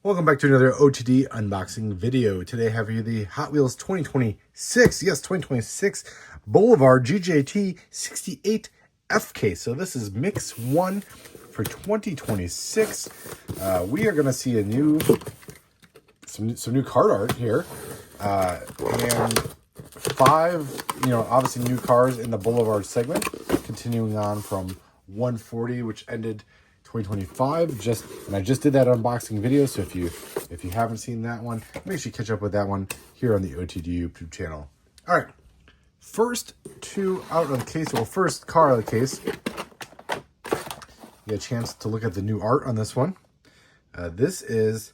Welcome back to another OTD unboxing video. Today I have here the Hot Wheels 2026, yes, 2026 Boulevard GJT 68FK. So this is mix one for 2026. We are going to see some new card art here, and five, obviously new cars in the Boulevard segment, continuing on from 140, which ended 2025. I just did that unboxing video, so if you haven't seen that one, make sure you catch up with that one here on the OTD YouTube channel. All right, first two out of the case. Well, first car out of the case. You get a chance to look at the new art on this one. This is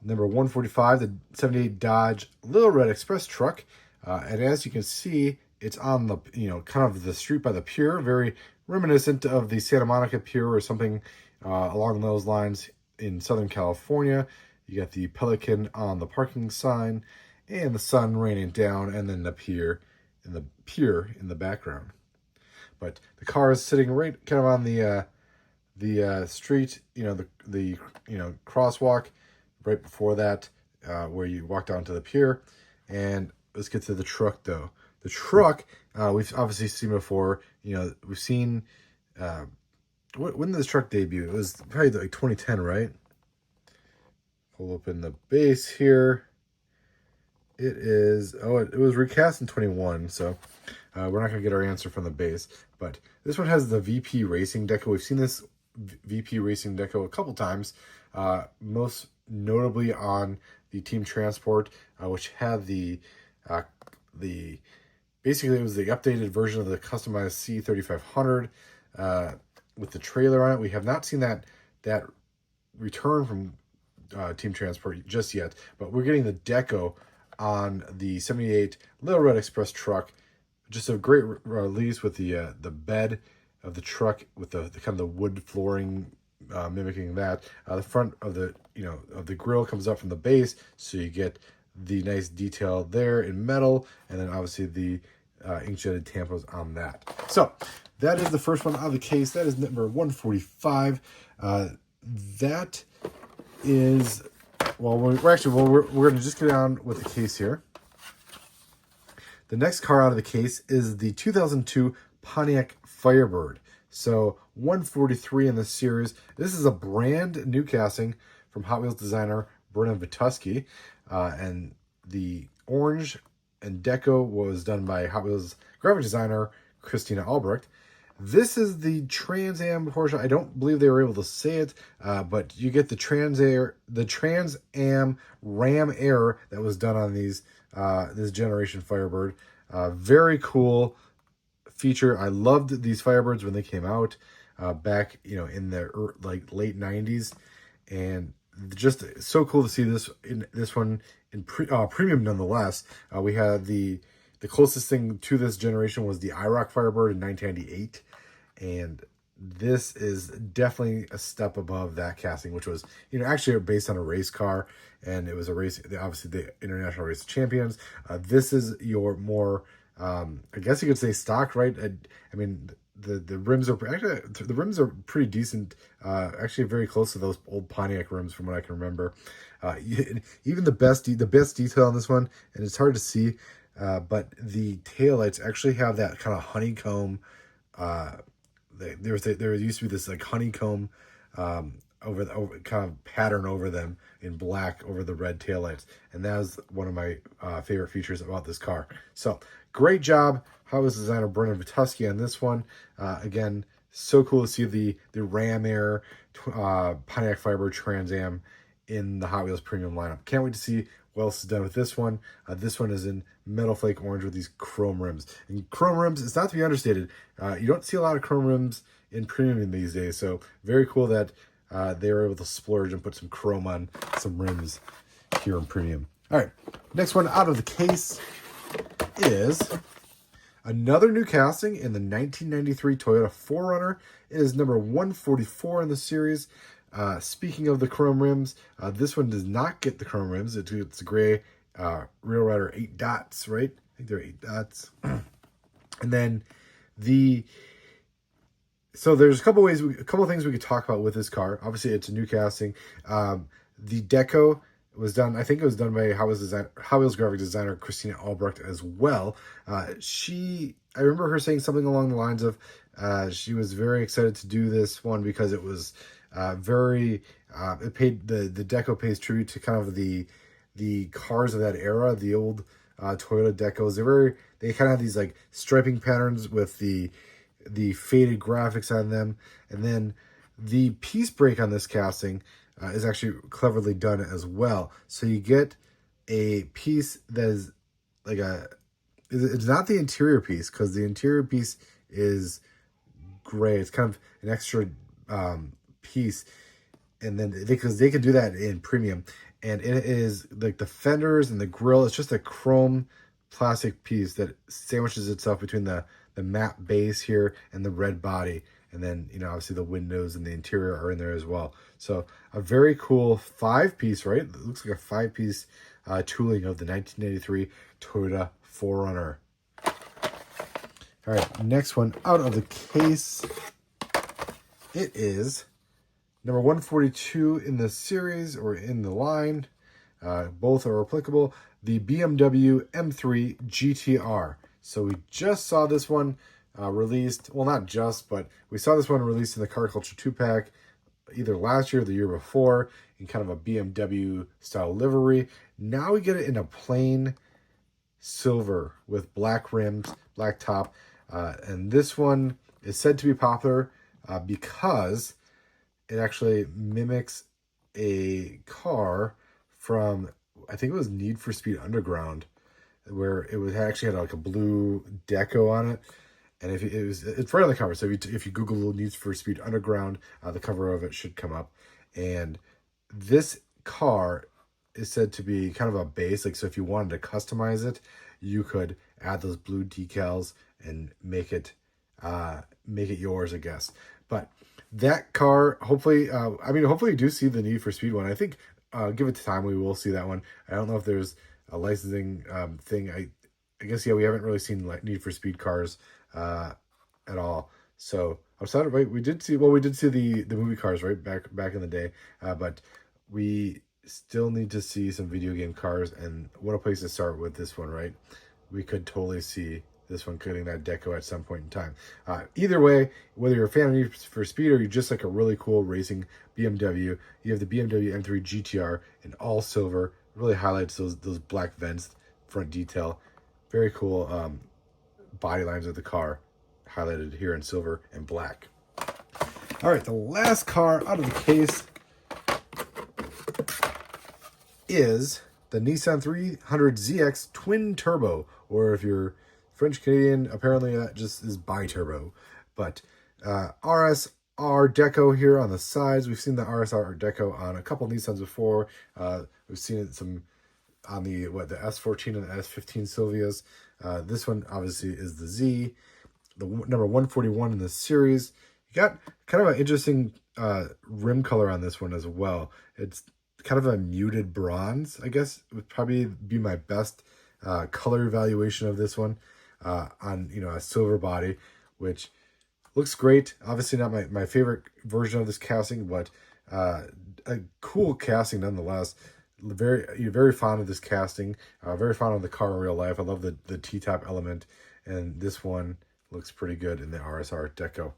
number 145, the 78 Dodge Little Red Express truck, and as you can see, it's on the kind of the street by the pier, very reminiscent of the Santa Monica Pier or something along those lines in Southern California. You got the pelican on the parking sign and the sun raining down, and then the pier in the background. But the car is sitting right kind of on the street, the crosswalk right before that, where you walk down to the pier. And let's get to the truck though. The truck, we've obviously seen before. We've seen, when did this truck debut? It was probably like 2010, right? Pull up in the base here. It is, it was recast in 21, so we're not going to get our answer from the base. But this one has the VP Racing deco. We've seen this VP Racing deco a couple times, most notably on the Team Transport, which had basically, it was the updated version of the customized C3500 with the trailer on it. We have not seen that return from Team Transport just yet, but we're getting the deco on the 78 Little Red Express truck. Just a great release with the bed of the truck with the kind of the wood flooring mimicking that. The front of the grill comes up from the base, so you get the nice detail there in metal, and then obviously the ink-jetted tampos on that. So that is the first one out of the case. That is number 145. That is, we're going to just get on with the case here. The next car out of the case is the 2002 Pontiac Firebird. So 143 in this series. This is a brand new casting from Hot Wheels designer Brennan Vituski, and the orange and deco was done by Hot Wheels graphic designer Christina Albrecht. This is the Trans Am Porsche. I don't believe they were able to say it, but you get the Trans Am Ram Air that was done on these this generation Firebird. Very cool feature. I loved these Firebirds when they came out back in the late 90s, and just so cool to see this one in premium nonetheless. We had the closest thing to this generation was the IROC Firebird in 1998, and this is definitely a step above that casting, which was actually based on a race car, and it was a race, obviously the International Race of Champions. This is your more I guess you could say stock, right? I mean, the rims are actually, the rims are pretty decent, actually very close to those old Pontiac rims from what I can remember. Even the best detail on this one, and it's hard to see, but the taillights actually have that kind of honeycomb. There used to be this like honeycomb over kind of pattern over them in black over the red taillights, and that was one of my favorite features about this car. So great job, Hot Wheels designer Brennan Vituski on this one. Again, so cool to see the Ram Air Pontiac Firebird Trans Am in the Hot Wheels premium lineup. Can't wait to see what else is done with this one. This one is in metal flake orange with these chrome rims. And chrome rims, it's not to be understated. You don't see a lot of chrome rims in premium these days, so very cool that they were able to splurge and put some chrome on some rims here in premium. All right, next one out of the case is another new casting in the 1993 Toyota 4Runner. It is number 144 in the series. Speaking of the chrome rims, this one does not get the chrome rims. It's a gray Real Rider 8 dots, right? I think they're 8 dots. And then so there's a couple things we could talk about with this car. Obviously, it's a new casting. The deco was done, I think it was done by Hot Wheels graphic designer Christina Albrecht as well. I remember her saying something along the lines of she was very excited to do this one because it was it paid, the deco pays tribute to kind of the cars of that era, the old Toyota decos. They kind of have these like striping patterns with the faded graphics on them, and then the piece break on this casting is actually cleverly done as well. So you get a piece that is like it's not the interior piece, because the interior piece is gray. It's kind of an extra piece, and then because they can do that in premium, and it is like the fenders and the grill. It's just a chrome plastic piece that sandwiches itself between the matte base here and the red body, and then obviously the windows and the interior are in there as well. So a very cool 5-piece, right? It looks like a 5-piece tooling of the 1983 Toyota 4Runner. All right, next one out of the case. It is number 142 in the series, or in the line. Both are applicable. The BMW M3 GTR. So we just saw this one released. Well, not just, but we saw this one released in the Car Culture 2-pack either last year or the year before in kind of a BMW style livery. Now we get it in a plain silver with black rims, black top. And this one is said to be popular because it actually mimics a car from, I think it was Need for Speed Underground, where it actually had like a blue deco on it. And it's right on the cover. So if you Google Need for Speed Underground, the cover of it should come up. And this car is said to be kind of a base. Like, so if you wanted to customize it, you could add those blue decals and make it yours, I guess. But that car, hopefully, hopefully you do see the Need for Speed one. I think, give it time, we will see that one. I don't know if there's a licensing thing. I guess, yeah, we haven't really seen like Need for Speed cars at all. So outside of, right, we did see the movie cars, right, back in the day, but we still need to see some video game cars, and what a place to start with this one, right? We could totally see this one getting that deco at some point in time. Either way, whether you're a fan of Need for Speed or you just like a really cool racing BMW, you have the BMW M3 GTR in all silver. Really highlights those black vents, front detail. Very cool body lines of the car, highlighted here in silver and black. All right, the last car out of the case is the Nissan 300ZX Twin Turbo, or if you're French Canadian, apparently that just is bi-turbo. But RSR deco here on the sides. We've seen the RSR deco on a couple Nissans before. We've seen it on the S14 and the S15 Silvias. This one obviously is the Z, the number 141 in this series. You got kind of an interesting rim color on this one as well. It's kind of a muted bronze, I guess would probably be my best color evaluation of this one on a silver body, which looks great. Obviously not my favorite version of this casting, but a cool casting nonetheless. Very fond of this casting, very fond of the car in real life. I love the T-top element, and this one looks pretty good in the RSR deco.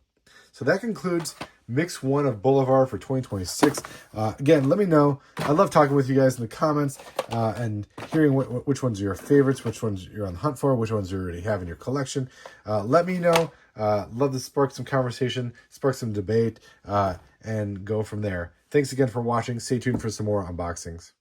So that concludes Mix 1 of Boulevard for 2026. Again, let me know. I love talking with you guys in the comments and hearing which ones are your favorites, which ones you're on the hunt for, which ones you already have in your collection. Let me know. Love to spark some conversation, spark some debate, and go from there. Thanks again for watching. Stay tuned for some more unboxings.